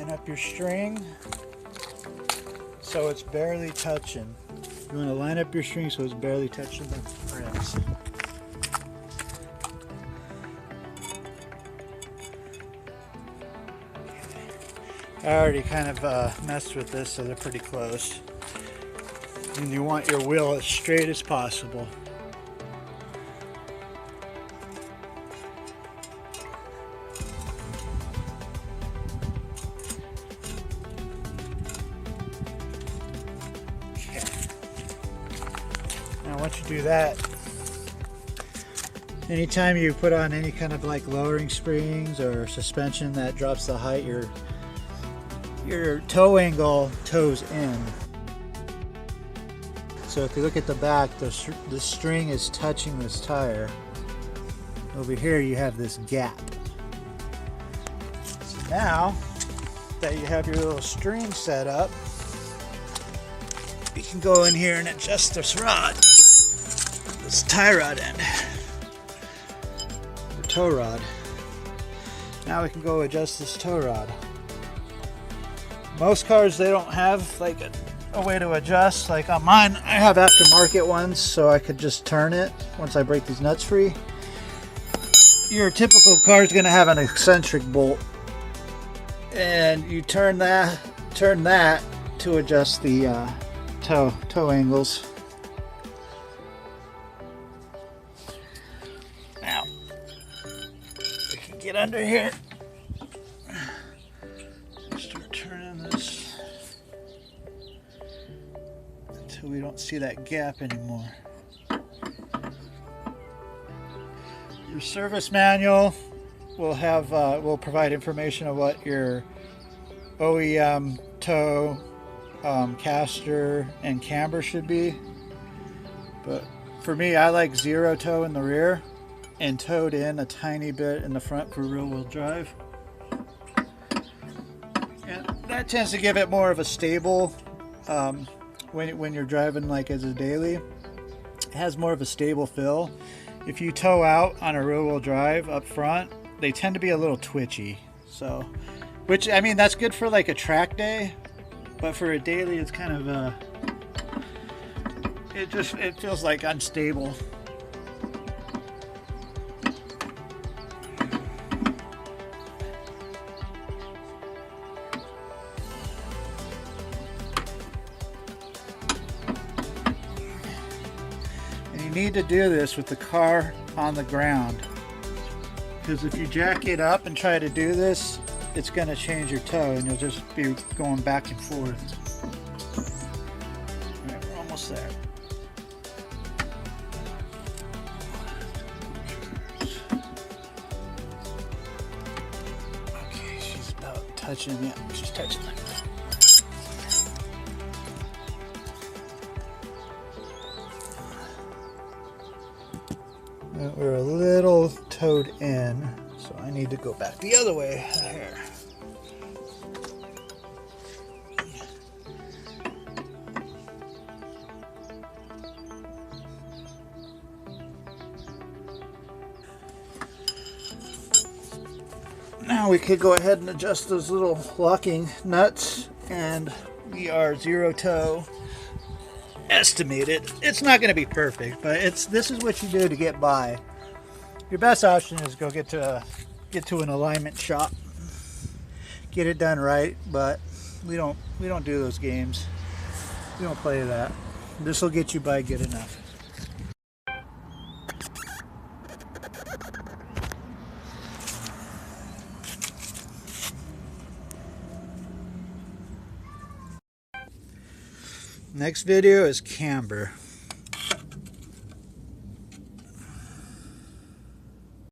line up your string so it's barely touching. You want to line up your string so it's barely touching the rims. I already kind of messed with this, so they're pretty close. And you want your wheel as straight as possible. Okay. Now once you do that, anytime you put on any kind of like lowering springs or suspension that drops the height, your toe angle toes in. So if you look at the back, the string is touching this tire. Over here you have this gap. So now that you have your little string set up, you can go in here and adjust this rod, this tie rod end, or tow rod. Now we can go adjust this tow rod. Most cars, they don't have like a way to adjust. Like on mine, I have aftermarket ones, so I could just turn it once I break these nuts free. Your typical car is going to have an eccentric bolt, and you turn that to adjust the toe angles. Now we can get under here. Start turning this until we don't see that gap anymore. Your service manual will provide information of what your OEM toe, caster, and camber should be. But for me, I like zero toe in the rear and towed in a tiny bit in the front for rear-wheel drive. And that tends to give it more of a stable, when you're driving like as a daily, it has more of a stable feel. If you tow out on a rear-wheel drive up front, they tend to be a little twitchy. So, which, I mean, that's good for like a track day, but for a daily, it's kind of it feels like unstable. You need to do this with the car on the ground, because if you jack it up and try to do this, it's going to change your toe and you'll just be going back and forth. All right, we're almost there. Okay, she's about touching it. Yeah, she's touching it. We're a little towed in, so I need to go back the other way here. Now we could go ahead and adjust those little locking nuts, and we are zero toe. Estimated. It's not going to be perfect, but this is what you do to get by. Your best option is go get to an alignment shop, get it done right. But we don't do those games. We don't play that. This will get you by good enough. Next video is camber.